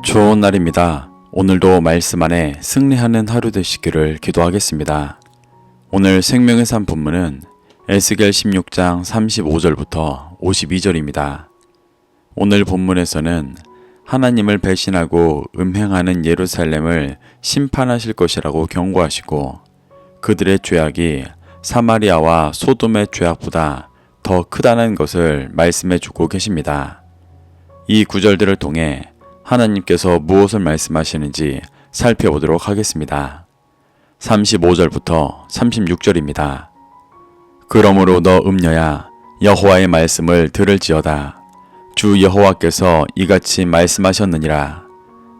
좋은 날입니다. 오늘도 말씀 안에 승리하는 하루 되시기를 기도하겠습니다. 오늘 생명의 산 본문은 에스겔 16장 35절부터 52절입니다. 오늘 본문에서는 하나님을 배신하고 음행하는 예루살렘을 심판하실 것이라고 경고하시고 그들의 죄악이 사마리아와 소돔의 죄악보다 더 크다는 것을 말씀해 주고 계십니다. 이 구절들을 통해 하나님께서 무엇을 말씀하시는지 살펴보도록 하겠습니다. 35절부터 36절입니다. 그러므로 너 음녀야 여호와의 말씀을 들을지어다. 주 여호와께서 이같이 말씀하셨느니라.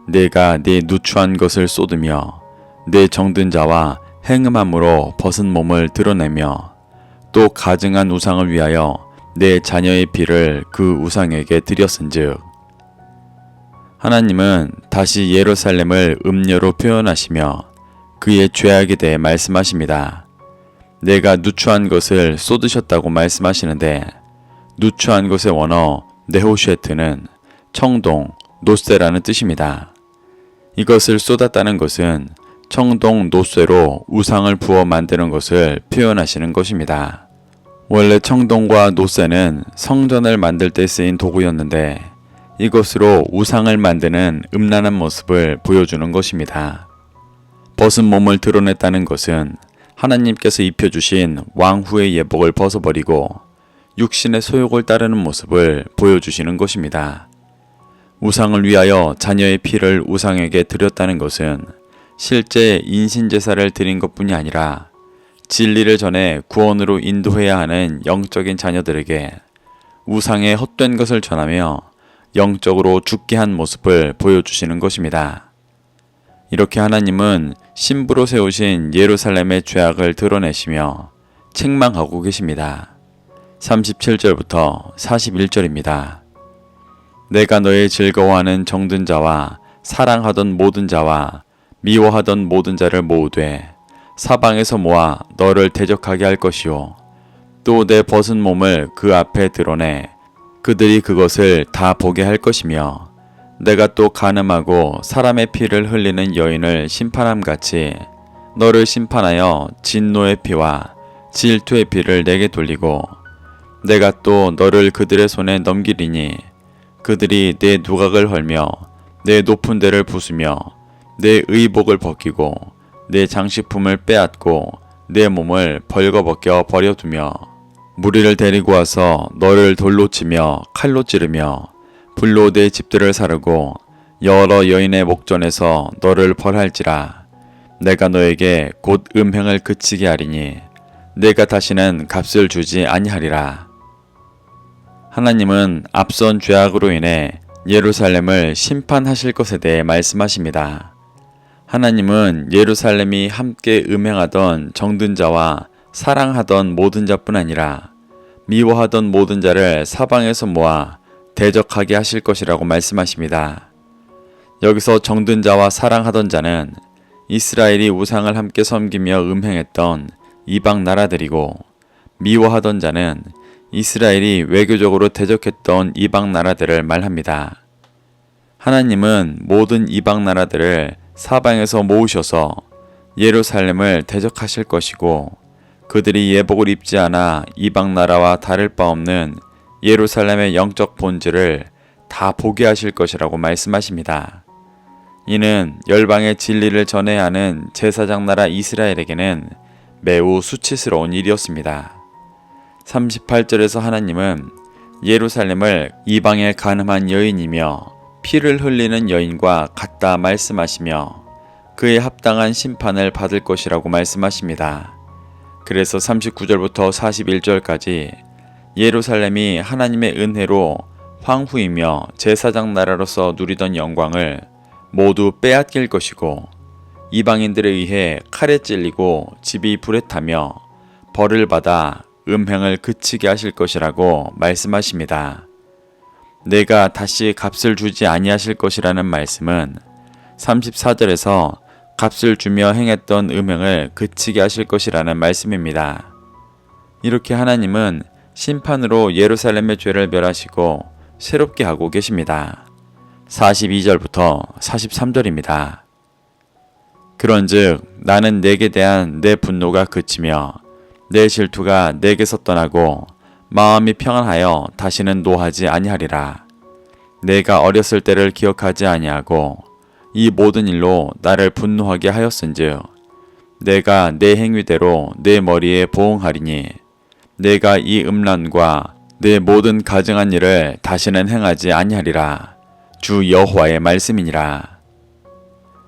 내가 네 누추한 것을 쏟으며 내 정든 자와 행음함으로 벗은 몸을 드러내며 또 가증한 우상을 위하여 내 자녀의 피를 그 우상에게 드렸은즉 하나님은 다시 예루살렘을 음녀로 표현하시며 그의 죄악에 대해 말씀하십니다. 내가 누추한 것을 쏟으셨다고 말씀하시는데 누추한 것의 원어 네호쉐트는 청동, 노쇠라는 뜻입니다. 이것을 쏟았다는 것은 청동, 노쇠로 우상을 부어 만드는 것을 표현하시는 것입니다. 원래 청동과 노쇠는 성전을 만들 때 쓰인 도구였는데 이것으로 우상을 만드는 음란한 모습을 보여주는 것입니다. 벗은 몸을 드러냈다는 것은 하나님께서 입혀주신 왕후의 예복을 벗어버리고 육신의 소욕을 따르는 모습을 보여주시는 것입니다. 우상을 위하여 자녀의 피를 우상에게 드렸다는 것은 실제 인신제사를 드린 것뿐이 아니라 진리를 전해 구원으로 인도해야 하는 영적인 자녀들에게 우상의 헛된 것을 전하며 영적으로 죽게 한 모습을 보여주시는 것입니다. 이렇게 하나님은 신부로 세우신 예루살렘의 죄악을 드러내시며 책망하고 계십니다. 37절부터 41절입니다. 내가 너의 즐거워하는 정든 자와 사랑하던 모든 자와 미워하던 모든 자를 모으되 사방에서 모아 너를 대적하게 할 것이요 또 내 벗은 몸을 그 앞에 드러내 그들이 그것을 다 보게 할 것이며 내가 또 간음하고 사람의 피를 흘리는 여인을 심판함같이 너를 심판하여 진노의 피와 질투의 피를 내게 돌리고 내가 또 너를 그들의 손에 넘기리니 그들이 내 누각을 헐며 내 높은 데를 부수며 내 의복을 벗기고 내 장식품을 빼앗고 내 몸을 벌거벗겨 버려두며 무리를 데리고 와서 너를 돌로 치며 칼로 찌르며 불로 내 집들을 사르고 여러 여인의 목전에서 너를 벌할지라. 내가 너에게 곧 음행을 그치게 하리니 내가 다시는 값을 주지 아니하리라. 하나님은 앞선 죄악으로 인해 예루살렘을 심판하실 것에 대해 말씀하십니다. 하나님은 예루살렘이 함께 음행하던 정든 자와 사랑하던 모든 자뿐 아니라 미워하던 모든 자를 사방에서 모아 대적하게 하실 것이라고 말씀하십니다. 여기서 정든 자와 사랑하던 자는 이스라엘이 우상을 함께 섬기며 음행했던 이방 나라들이고 미워하던 자는 이스라엘이 외교적으로 대적했던 이방 나라들을 말합니다. 하나님은 모든 이방 나라들을 사방에서 모으셔서 예루살렘을 대적하실 것이고 그들이 예복을 입지 않아 이방 나라와 다를 바 없는 예루살렘의 영적 본질을 다 보게 하실 것이라고 말씀하십니다. 이는 열방의 진리를 전해야 하는 제사장 나라 이스라엘에게는 매우 수치스러운 일이었습니다. 38절에서 하나님은 예루살렘을 이방에 간음한 여인이며 피를 흘리는 여인과 같다 말씀하시며 그에 합당한 심판을 받을 것이라고 말씀하십니다. 그래서 39절부터 41절까지 예루살렘이 하나님의 은혜로 황후이며 제사장 나라로서 누리던 영광을 모두 빼앗길 것이고 이방인들에 의해 칼에 찔리고 집이 불에 타며 벌을 받아 음행을 그치게 하실 것이라고 말씀하십니다. 내가 다시 값을 주지 아니하실 것이라는 말씀은 34절에서 값을 주며 행했던 음행을 그치게 하실 것이라는 말씀입니다. 이렇게 하나님은 심판으로 예루살렘의 죄를 멸하시고 새롭게 하고 계십니다. 42절부터 43절입니다. 그런즉 나는 내게 대한 내 분노가 그치며 내 질투가 내게서 떠나고 마음이 평안하여 다시는 노하지 아니하리라. 내가 어렸을 때를 기억하지 아니하고 이 모든 일로 나를 분노하게 하였은즉 내가 내 행위대로 내 머리에 보응하리니 내가 이 음란과 내 모든 가증한 일을 다시는 행하지 아니하리라. 주 여호와의 말씀이니라.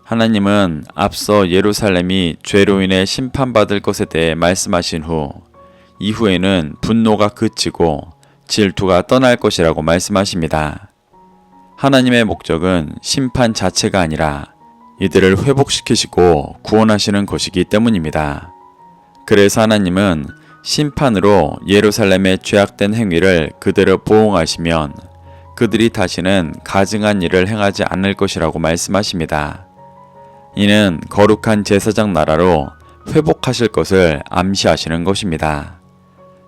하나님은 앞서 예루살렘이 죄로 인해 심판받을 것에 대해 말씀하신 후 이후에는 분노가 그치고 질투가 떠날 것이라고 말씀하십니다. 하나님의 목적은 심판 자체가 아니라 이들을 회복시키시고 구원하시는 것이기 때문입니다. 그래서 하나님은 심판으로 예루살렘의 죄악된 행위를 그대로 보응하시면 그들이 다시는 가증한 일을 행하지 않을 것이라고 말씀하십니다. 이는 거룩한 제사장 나라로 회복하실 것을 암시하시는 것입니다.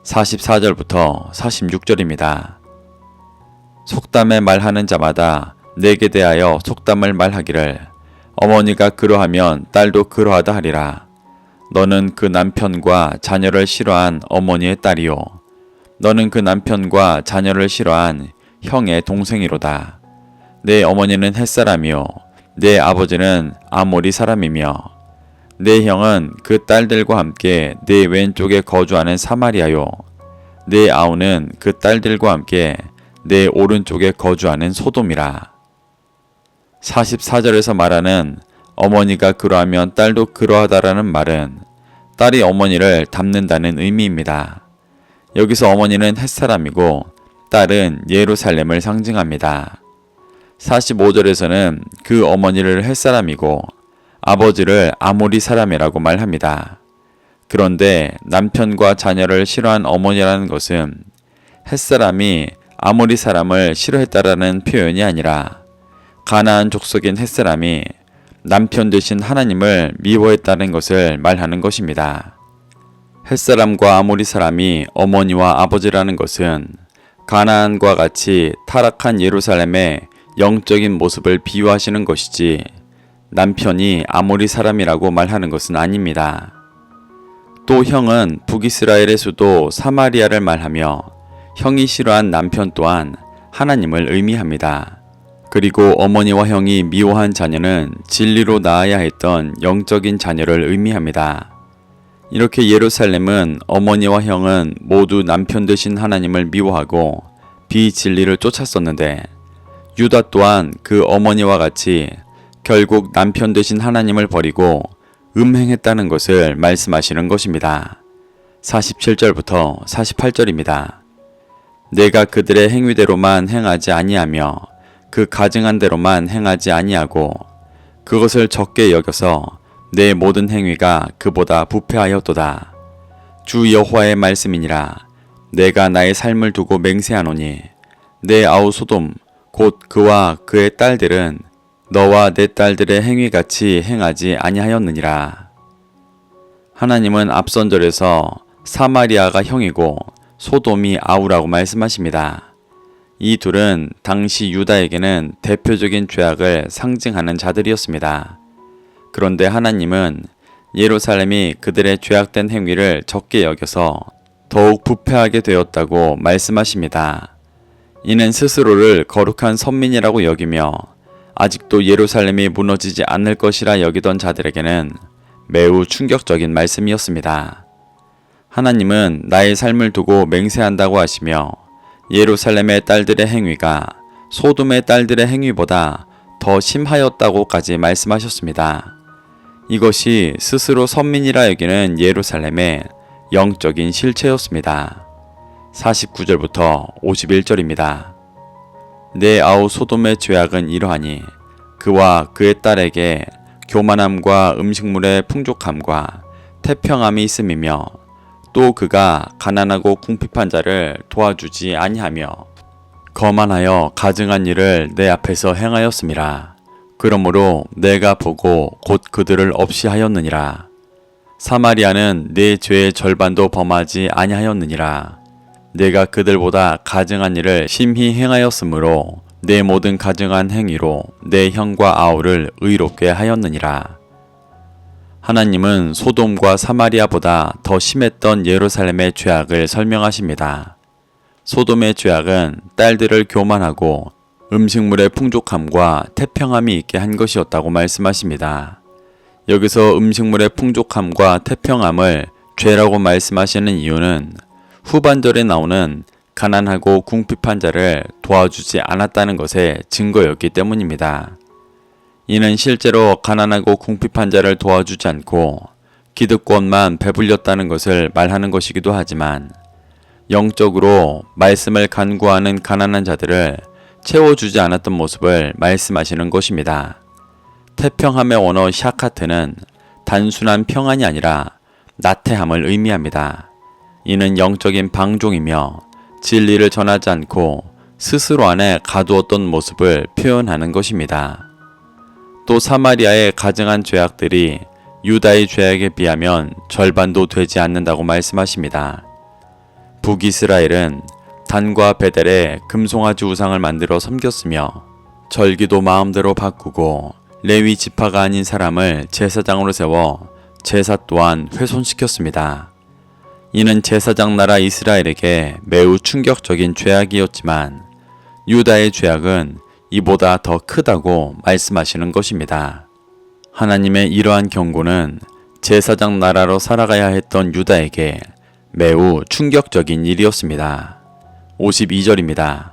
44절부터 46절입니다. 속담에 말하는 자마다 내게 대하여 속담을 말하기를 어머니가 그러하면 딸도 그러하다 하리라. 너는 그 남편과 자녀를 싫어한 어머니의 딸이요 너는 그 남편과 자녀를 싫어한 형의 동생이로다. 내 어머니는 햇사람이요 내 아버지는 아모리 사람이며 내 형은 그 딸들과 함께 내 왼쪽에 거주하는 사마리아요 내 아우는 그 딸들과 함께 내 오른쪽에 거주하는 소돔이라. 44절에서 말하는 어머니가 그러하면 딸도 그러하다라는 말은 딸이 어머니를 닮는다는 의미입니다. 여기서 어머니는 햇사람이고 딸은 예루살렘을 상징합니다. 45절에서는 그 어머니를 햇사람이고 아버지를 아모리 사람이라고 말합니다. 그런데 남편과 자녀를 싫어한 어머니라는 것은 햇사람이 아모리 사람을 싫어했다라는 표현이 아니라 가나안 족속인 햇사람이 남편 되신 하나님을 미워했다는 것을 말하는 것입니다. 햇사람과 아모리 사람이 어머니와 아버지라는 것은 가나안과 같이 타락한 예루살렘의 영적인 모습을 비유하시는 것이지 남편이 아모리 사람이라고 말하는 것은 아닙니다. 또 형은 북이스라엘의 수도 사마리아를 말하며 형이 싫어한 남편 또한 하나님을 의미합니다. 그리고 어머니와 형이 미워한 자녀는 진리로 낳아야 했던 영적인 자녀를 의미합니다. 이렇게 예루살렘은 어머니와 형은 모두 남편 되신 하나님을 미워하고 비진리를 쫓았었는데 유다 또한 그 어머니와 같이 결국 남편 되신 하나님을 버리고 음행했다는 것을 말씀하시는 것입니다. 47절부터 48절입니다. 내가 그들의 행위대로만 행하지 아니하며 그 가증한 대로만 행하지 아니하고 그것을 적게 여겨서 내 모든 행위가 그보다 부패하였도다. 주 여호와의 말씀이니라. 내가 나의 삶을 두고 맹세하노니 내 아우 소돔 곧 그와 그의 딸들은 너와 내 딸들의 행위같이 행하지 아니하였느니라. 하나님은 앞선 절에서 사마리아가 형이고 소돔이 아우라고 말씀하십니다. 이 둘은 당시 유다에게는 대표적인 죄악을 상징하는 자들이었습니다. 그런데 하나님은 예루살렘이 그들의 죄악된 행위를 적게 여겨서 더욱 부패하게 되었다고 말씀하십니다. 이는 스스로를 거룩한 선민이라고 여기며 아직도 예루살렘이 무너지지 않을 것이라 여기던 자들에게는 매우 충격적인 말씀이었습니다. 하나님은 나의 삶을 두고 맹세한다고 하시며 예루살렘의 딸들의 행위가 소돔의 딸들의 행위보다 더 심하였다고까지 말씀하셨습니다. 이것이 스스로 선민이라 여기는 예루살렘의 영적인 실체였습니다. 49절부터 51절입니다. 내 아우 소돔의 죄악은 이러하니 그와 그의 딸에게 교만함과 음식물의 풍족함과 태평함이 있음이며 또 그가 가난하고 궁핍한 자를 도와주지 아니하며 거만하여 가증한 일을 내 앞에서 행하였음이라. 그러므로 내가 보고 곧 그들을 없이 하였느니라. 사마리아는 내 죄의 절반도 범하지 아니하였느니라. 내가 그들보다 가증한 일을 심히 행하였으므로 내 모든 가증한 행위로 내 형과 아우를 의롭게 하였느니라. 하나님은 소돔과 사마리아보다 더 심했던 예루살렘의 죄악을 설명하십니다. 소돔의 죄악은 딸들을 교만하고 음식물의 풍족함과 태평함이 있게 한 것이었다고 말씀하십니다. 여기서 음식물의 풍족함과 태평함을 죄라고 말씀하시는 이유는 후반절에 나오는 가난하고 궁핍한 자를 도와주지 않았다는 것의 증거였기 때문입니다. 이는 실제로 가난하고 궁핍한 자를 도와주지 않고 기득권만 배불렸다는 것을 말하는 것이기도 하지만 영적으로 말씀을 간구하는 가난한 자들을 채워주지 않았던 모습을 말씀하시는 것입니다. 태평함의 원어 샤카트는 단순한 평안이 아니라 나태함을 의미합니다. 이는 영적인 방종이며 진리를 전하지 않고 스스로 안에 가두었던 모습을 표현하는 것입니다. 또 사마리아의 가증한 죄악들이 유다의 죄악에 비하면 절반도 되지 않는다고 말씀하십니다. 북이스라엘은 단과 베델에 금송아지 우상을 만들어 섬겼으며 절기도 마음대로 바꾸고 레위 지파가 아닌 사람을 제사장으로 세워 제사 또한 훼손시켰습니다. 이는 제사장 나라 이스라엘에게 매우 충격적인 죄악이었지만 유다의 죄악은 이보다 더 크다고 말씀하시는 것입니다. 하나님의 이러한 경고는 제사장 나라로 살아가야 했던 유다에게 매우 충격적인 일이었습니다. 52절입니다.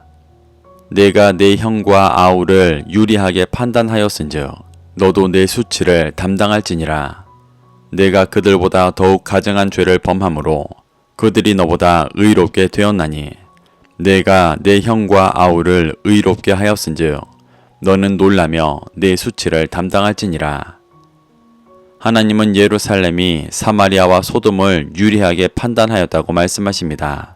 내가 내 형과 아우를 유리하게 판단하였은즉 너도 내 수치를 담당할지니라. 내가 그들보다 더욱 가증한 죄를 범함으로 그들이 너보다 의롭게 되었나니 내가 내 형과 아우를 의롭게 하였은즉 너는 놀라며 내 수치를 담당할지니라. 하나님은 예루살렘이 사마리아와 소돔을 유리하게 판단하였다고 말씀하십니다.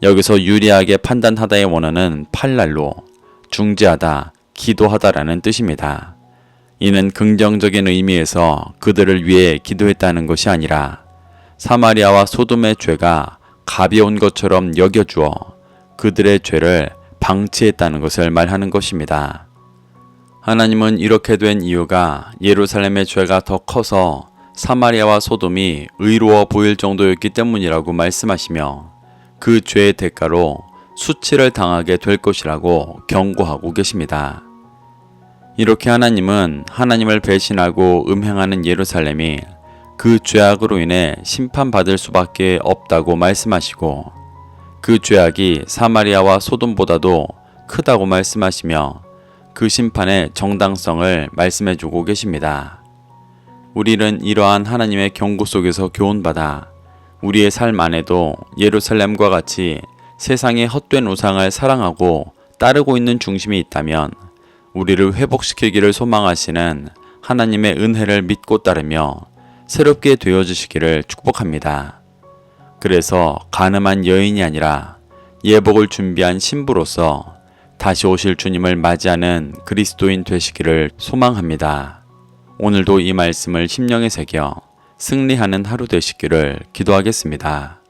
여기서 유리하게 판단하다의 원어는 팔랄로 중재하다, 기도하다라는 뜻입니다. 이는 긍정적인 의미에서 그들을 위해 기도했다는 것이 아니라 사마리아와 소돔의 죄가 가벼운 것처럼 여겨주어 그들의 죄를 방치했다는 것을 말하는 것입니다. 하나님은 이렇게 된 이유가 예루살렘의 죄가 더 커서 사마리아와 소돔이 의로워 보일 정도였기 때문이라고 말씀하시며 그 죄의 대가로 수치를 당하게 될 것이라고 경고하고 계십니다. 이렇게 하나님은 하나님을 배신하고 음행하는 예루살렘이 그 죄악으로 인해 심판받을 수밖에 없다고 말씀하시고 그 죄악이 사마리아와 소돔보다도 크다고 말씀하시며 그 심판의 정당성을 말씀해주고 계십니다. 우리는 이러한 하나님의 경고 속에서 교훈받아 우리의 삶 안에도 예루살렘과 같이 세상의 헛된 우상을 사랑하고 따르고 있는 중심이 있다면 우리를 회복시키기를 소망하시는 하나님의 은혜를 믿고 따르며 새롭게 되어주시기를 축복합니다. 그래서 가늠한 여인이 아니라 예복을 준비한 신부로서 다시 오실 주님을 맞이하는 그리스도인 되시기를 소망합니다. 오늘도 이 말씀을 심령에 새겨 승리하는 하루 되시기를 기도하겠습니다.